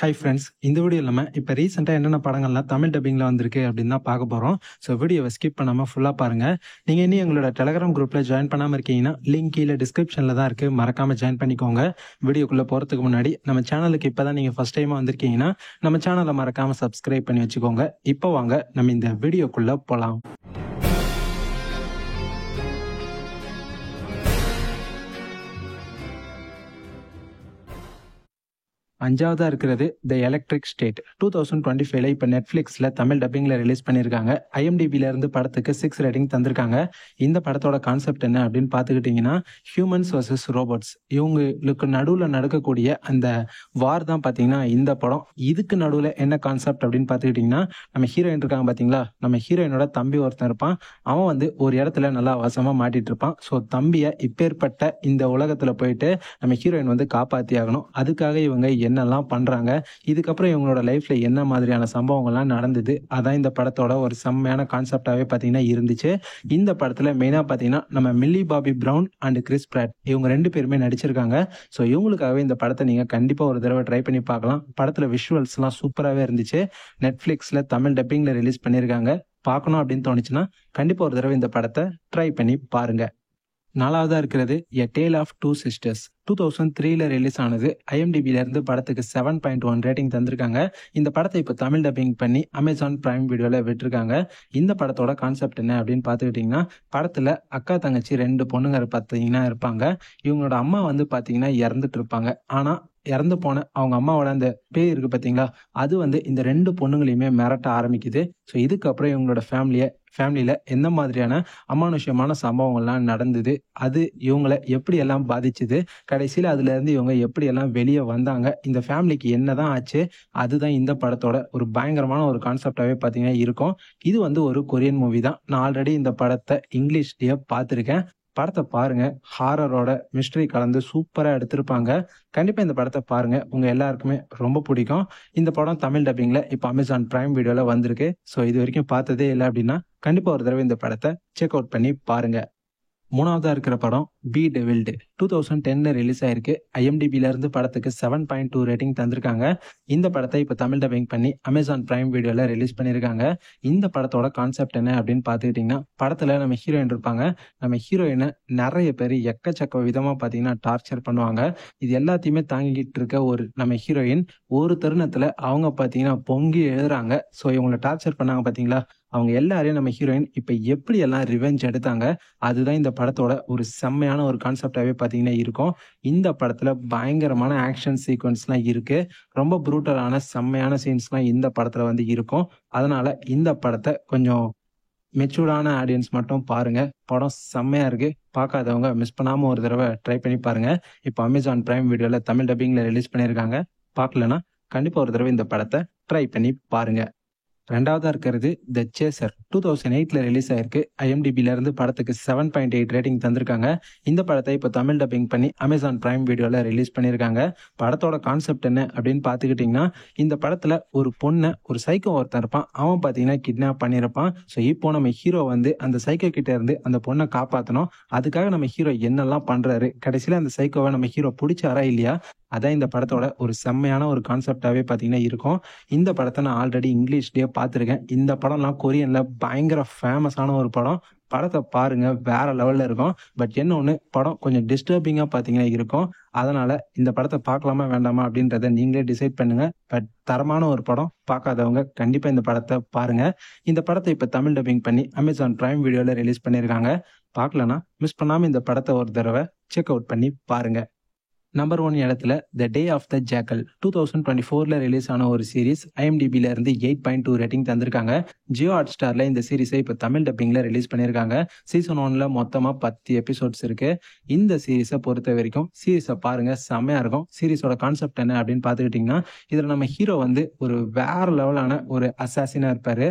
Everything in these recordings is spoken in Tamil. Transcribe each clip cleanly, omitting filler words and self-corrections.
ஹாய் ஃப்ரெண்ட்ஸ், இந்த வீடியோ நம்ம இப்போ ரீசெண்டாக என்னென்ன படங்கள்லாம் தமிழ் டப்பிங்கில் வந்திருக்கு அப்படின்னு தான் பார்க்க போகிறோம். ஸோ வீடியோவை ஸ்கிப் பண்ணாமல் ஃபுல்லாக பாருங்கள். நீங்கள் இன்னும் எங்களோட டெலகிராம் குரூப்பில் ஜாயின் பண்ணாமல் இருக்கீங்கன்னா லிங்க் கீழே டிஸ்கிரிப்ஷனில் தான் இருக்குது, மறக்காமல் ஜாயின் பண்ணிக்கோங்க. வீடியோக்குள்ளே போகிறதுக்கு முன்னாடி நம்ம சேனலுக்கு இப்போ தான் நீங்கள் ஃபஸ்ட் டைமாக வந்திருக்கீங்கன்னா நம்ம சேனலை மறக்காமல் சப்ஸ்கிரைப் பண்ணி வச்சுக்கோங்க. இப்போ வாங்க நம்ம இந்த வீடியோக்குள்ளே போகலாம். அஞ்சாவதா இருக்கிறது த எலக்ட்ரிக் ஸ்டேட். 2025 இப்போ நெட்ஃப்ளிக்ஸில் தமிழ் டப்பிங்கில் ரிலீஸ் பண்ணியிருக்காங்க. ஐஎம்டிபியிலேருந்து படத்துக்கு 6 ரேட்டிங் தந்திருக்காங்க. இந்த படத்தோட கான்செப்ட் என்ன அப்படின்னு பார்த்துக்கிட்டிங்கன்னா, ஹியூமன்ஸ் வர்சஸ் ரோபோட்ஸ், இவங்களுக்கு நடுவில் நடக்கக்கூடிய அந்த வார் தான் பார்த்தீங்கன்னா இந்த படம். இதுக்கு நடுவில் என்ன கான்செப்ட் அப்படின்னு பார்த்துக்கிட்டிங்கன்னா, நம்ம ஹீரோயின் இருக்காங்க பார்த்தீங்களா, நம்ம ஹீரோயினோட தம்பி ஒருத்தன் இருப்பான். அவன் ஒரு இடத்துல நல்லா வசமாக மாட்டிட்டு இருப்பான். ஸோ தம்பியை இப்பேற்பட்ட இந்த உலகத்தில் போயிட்டு நம்ம ஹீரோயின் காப்பாற்றி ஆகணும். அதுக்காக இவங்க என்னெல்லாம் பண்றாங்க, இதுக்கப்புறம் இவங்களோட லைஃப்ல என்ன மாதிரியான சம்பவங்கள்லாம் நடந்தது, அதான் இந்த படத்தோட ஒரு செம்மையான கான்செப்டாவே பாத்தீங்கன்னா இருந்துச்சு. இந்த படத்துல மெயினா பாத்தீங்கன்னா நம்ம Millie Bobby Brown and Chris Pratt இவங்க 2 பேருமே நடிச்சிருக்காங்க. ஸோ இவங்களுக்காகவே இந்த படத்தை நீங்க கண்டிப்பா ஒரு தடவை ட்ரை பண்ணி பார்க்கலாம். படத்துல விஷுவல்ஸ் எல்லாம் சூப்பராகவே இருந்துச்சு. நெட்ஃபிளிக்ஸ்ல தமிழ் டப்பிங்ல ரிலீஸ் பண்ணியிருக்காங்க. பார்க்கணும் அப்படின்னு தோணுச்சுன்னா கண்டிப்பா ஒரு தடவை இந்த படத்தை ட்ரை பண்ணி பாருங்க. நாலாவதா இருக்கிறது a tale of two sisters. 2003 release ஆனது. ஐஎம்டிபியிலேருந்து படத்துக்கு 7.1 ரேட்டிங் தந்திருக்காங்க. இந்த படத்தை இப்போ தமிழ் டப்பிங் பண்ணி அமேசான் பிரைம் வீடியோவில் விட்டுருக்காங்க. இந்த படத்தோட கான்செப்ட் என்ன அப்படின்னு பார்த்துக்கிட்டிங்கன்னா, படத்தில் அக்கா தங்கச்சி 2 பொண்ணுங்க பார்த்தீங்கன்னா இருப்பாங்க. இவங்களோட அம்மா பார்த்தீங்கன்னா இறந்துட்டு இருப்பாங்க. ஆனால் இறந்து போன அவங்க அம்மாவோட அந்த பேய் இருக்கு பார்த்தீங்களா, அது இந்த 2 பொண்ணுங்களையுமே மிரட்ட ஆரம்பிக்குது. ஸோ இதுக்கப்புறம் இவங்களோட ஃபேமிலியில் எந்த மாதிரியான அமானுஷ்யமான சம்பவங்கள்லாம் நடந்தது, அது இவங்களை எப்படியெல்லாம் பாதிச்சுது, கடைசியில் அதுலேருந்து இவங்க எப்படியெல்லாம் வெளியே வந்தாங்க, இந்த ஃபேமிலிக்கு என்னதான் ஆச்சு, அதுதான் இந்த படத்தோட ஒரு பயங்கரமான ஒரு கான்செப்டாகவே பார்த்தீங்கன்னா இருக்கும். இது ஒரு கொரியன் மூவி தான். நான் ஆல்ரெடி இந்த படத்தை இங்கிலீஷ்லேயே பார்த்துருக்கேன். படத்தை பாருங்க. ஹாரரோட மிஸ்ட்ரி கலந்து சூப்பராக எடுத்திருப்பாங்க. கண்டிப்பாக இந்த படத்தை பாருங்க, உங்க எல்லாருக்குமே ரொம்ப பிடிக்கும். இந்த படம் தமிழ் டப்பிங்ல இப்போ அமேசான் பிரைம் வீடியோல வந்திருக்கு. ஸோ இது வரைக்கும் பார்த்ததே இல்லை அப்படின்னா கண்டிப்பாக ஒரு தடவை இந்த படத்தை செக் அவுட் பண்ணி பாருங்க. மூணாவதா இருக்கிற படம் பி டெவில்டு. 2010 ரிலீஸ் ஆயிருக்கு. ஐஎம்டிபியிலேருந்து படத்துக்கு 7.2 ரேட்டிங் தந்திருக்காங்க. இந்த படத்தை இப்போ தமிழ் டப்பிங் பண்ணி அமேசான் பிரைம் வீடியோவில் ரிலீஸ் பண்ணியிருக்காங்க. இந்த படத்தோட கான்செப்ட் என்ன அப்படின்னு பார்த்துக்கிட்டிங்கன்னா, படத்தில் நம்ம ஹீரோயின் இருப்பாங்க. நம்ம ஹீரோயினை நிறைய பேர் எக்கச்சக்க விதமாக பார்த்தீங்கன்னா டார்ச்சர் பண்ணுவாங்க. இது எல்லாத்தையுமே தாங்கிக்கிட்டு இருக்க நம்ம ஹீரோயின் ஒரு தருணத்தில் அவங்க பார்த்தீங்கன்னா பொங்கி எழுதுறாங்க. ஸோ இவங்களை டார்ச்சர் பண்ணாங்க பார்த்தீங்களா, அவங்க எல்லாரையும் நம்ம ஹீரோயின் இப்போ எப்படியெல்லாம் ரிவெஞ்ச் எடுத்தாங்க, அதுதான் இந்த படத்தோட ஒரு செம்மையான ஒரு கான்செப்டாகவே பார்த்தீங்கன்னா இருக்கும். இந்த படத்தில் பயங்கரமான ஆக்ஷன் சீக்வன்ஸ்லாம் இருக்கு. ரொம்ப ப்ரூட்டலான செம்மையான சீன்ஸ்லாம் இந்த படத்தில் இருக்கும். அதனால இந்த படத்தை கொஞ்சம் மெச்சூர்டான ஆடியன்ஸ் மட்டும் பாருங்க. படம் செம்மையா இருக்கு. பார்க்காதவங்க மிஸ் பண்ணாம ஒரு தடவை ட்ரை பண்ணி பாருங்க. இப்போ அமேசான் பிரைம் வீடியோல தமிழ் டப்பிங்ல ரிலீஸ் பண்ணியிருக்காங்க. பார்க்கலன்னா கண்டிப்பா ஒரு தடவை இந்த படத்தை ட்ரை பண்ணி பாருங்க. ரெண்டாவதா இருக்கிறது த சேசர். 2008 ரிலீஸ் ஆயிருக்கு. ஐஎம்டிபியிலேருந்து படத்துக்கு 7.8 ரேட்டிங் தந்திருக்காங்க. இந்த படத்தை இப்போ தமிழ் டப்பிங் பண்ணி அமேசான் பிரைம் வீடியோவில் ரிலீஸ் பண்ணியிருக்காங்க. படத்தோட கான்செப்ட் என்ன அப்படின்னு பார்த்துக்கிட்டிங்கன்னா, இந்த படத்தில் ஒரு பொண்ணை ஒரு சைக்கோ ஒருத்தன் இருப்பான். அவன் பார்த்தீங்கன்னா கிட்னாப் பண்ணியிருப்பான். ஸோ இப்போ நம்ம ஹீரோ அந்த சைக்கோ கிட்ட இருந்து அந்த பொண்ணை காப்பாற்றணும். அதுக்காக நம்ம ஹீரோ என்னெல்லாம் பண்ணுறாரு, கடைசியில் அந்த சைக்கோவை நம்ம ஹீரோ பிடிச்சாரா இல்லையா, அதான் இந்த படத்தோட ஒரு செம்மையான ஒரு கான்செப்டாகவே பார்த்தீங்கன்னா இருக்கும். இந்த படத்தை நான் ஆல்ரெடி இங்கிலீஷ்லேயே பார்த்துருக்கேன். இந்த படம்லாம் கொரியனில் பயங்கர ஃபேமஸான ஒரு படம். படத்தை பாருங்க, வேற லெவலில் இருக்கும். பட் என்ன ஒன்று, படம் கொஞ்சம் டிஸ்டர்பிங்காக பார்த்தீங்கன்னா இருக்கும். அதனால இந்த படத்தை பார்க்கலாமா வேண்டாமா அப்படின்றத நீங்களே டிசைட் பண்ணுங்க. பட் தரமான ஒரு படம். பார்க்காதவங்க கண்டிப்பாக இந்த படத்தை பாருங்க. இந்த படத்தை இப்போ தமிழ் டப்பிங் பண்ணி அமேசான் பிரைம் வீடியோவில் ரிலீஸ் பண்ணியிருக்காங்க. பார்க்கலன்னா மிஸ் பண்ணாமல் இந்த படத்தை ஒரு தடவை செக் அவுட் பண்ணி பாருங்க. நம்பர் 1 இடத்துல the day of the jackal. 2024 release ஆன ஒரு சீரிஸ். ஐஎம்டிபியிலேருந்து 8.2 ரேட்டிங் தந்திருக்காங்க. ஜியோ ஹாட் ஸ்டாரில் இந்த சீரிஸை இப்போ தமிழ் டப்பிங்கில் ரிலீஸ் பண்ணியிருக்காங்க. சீசன் 1ல மொத்தமாக 10 எபிசோட்ஸ் இருக்கு. இந்த சீரிஸை பொறுத்த வரைக்கும் சீரிஸை பாருங்க, செம்மையா இருக்கும். சீரிஸோட கான்செப்ட் என்ன அப்படின்னு பார்த்துக்கிட்டிங்கன்னா, இதில் நம்ம ஹீரோ ஒரு வேற லெவலான ஒரு அசாசினாக இருப்பாரு.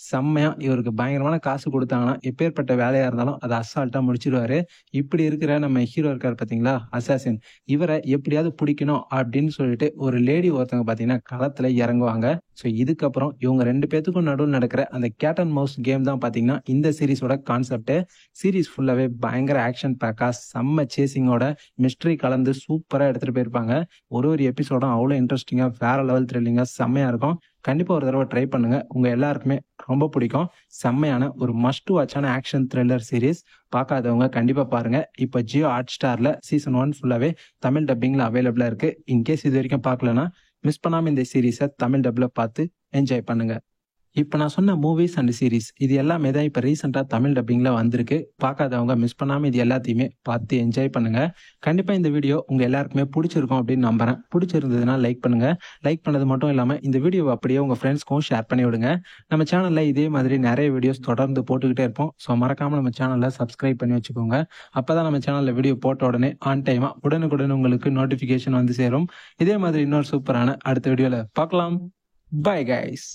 செம்மையா இவருக்கு பயங்கரமான காசு கொடுத்தாங்கன்னா எப்பேற்பட்ட வேலையா இருந்தாலும் அதை அசால்ட்டா முடிச்சிருவாரு. இப்படி இருக்கிற நம்ம ஹீரோ இருக்காரு பாத்தீங்களா, அசாசின், இவரை எப்படியாவது பிடிக்கணும் அப்படின்னு சொல்லிட்டு ஒரு லேடி ஒருத்தவங்க பாத்தீங்கன்னா களத்துல இறங்குவாங்க. ஸோ இதுக்கப்புறம் இவங்க 2 பேத்துக்கும் நடுவில் நடக்கிற அந்த கேட் அண்ட் மவுஸ் கேம் தான் பாத்தீங்கன்னா இந்த சீரிஸோட கான்செப்ட். சீரிஸ் ஃபுல்லாவே பயங்கர ஆக்ஷன் பேக்கா செம்ம சேசிங்கோட மிஸ்ட்ரி கலந்து சூப்பரா எடுத்துட்டு போயிருப்பாங்க. ஒரு எபிசோடும் அவ்வளோ இன்ட்ரெஸ்டிங்கா வேற லெவல் த்ரில்லிங்கா செம்மையா இருக்கும். கண்டிப்பா ஒரு தடவை ட்ரை பண்ணுங்க, உங்க எல்லாருக்குமே ரொம்ப பிடிக்கும். செம்மையான ஒரு மஸ்ட் வாட்சான ஆக்ஷன் த்ரில்லர் சீரிஸ். பார்க்காதவங்க கண்டிப்பா பாருங்க. இப்போ ஜியோ ஹாட் ஸ்டார்ல சீசன் 1 ஃபுல்லாவே தமிழ் டப்பிங்ல அவைலபிளா இருக்கு. இன்கேஸ் இது வரைக்கும் பார்க்கலன்னா மிஸ் பண்ணாம இந்த சீரீஸை தமிழ் டப்ல பார்த்து என்ஜாய் பண்ணுங்க. இப்போ நான் சொன்ன மூவிஸ் அண்ட் சீரிஸ் இது எல்லாமே தான் இப்போ ரீசெண்டாக தமிழ் டப்பிங்கில் வந்திருக்கு. பார்க்காதவங்க மிஸ் பண்ணாமல் இது எல்லாத்தையுமே பார்த்து என்ஜாய் பண்ணுங்க. கண்டிப்பாக இந்த வீடியோ உங்கள் எல்லாருக்குமே பிடிச்சிருக்கும் அப்படின்னு நம்புறேன். பிடிச்சிருந்ததுன்னா லைக் பண்ணுங்க. லைக் பண்ணது மட்டும் இல்லாமல் இந்த வீடியோவை அப்படியே உங்கள் ஃப்ரெண்ட்ஸ்க்கும் ஷேர் பண்ணி விடுங்க. நம்ம சேனலில் இதே மாதிரி நிறைய வீடியோஸ் தொடர்ந்து போட்டுக்கிட்டே இருப்போம். ஸோ மறக்காமல் நம்ம சேனலில் சப்ஸ்கிரைப் பண்ணி வச்சுக்கோங்க. அப்போ தான் நம்ம சேனலில் வீடியோ போட்ட உடனே ஆன் டைமாக உடனுக்குடன் உங்களுக்கு நோட்டிஃபிகேஷன் வந்து சேரும். இதே மாதிரி இன்னொரு சூப்பரான அடுத்த வீடியோவில் பார்க்கலாம். Bye guys.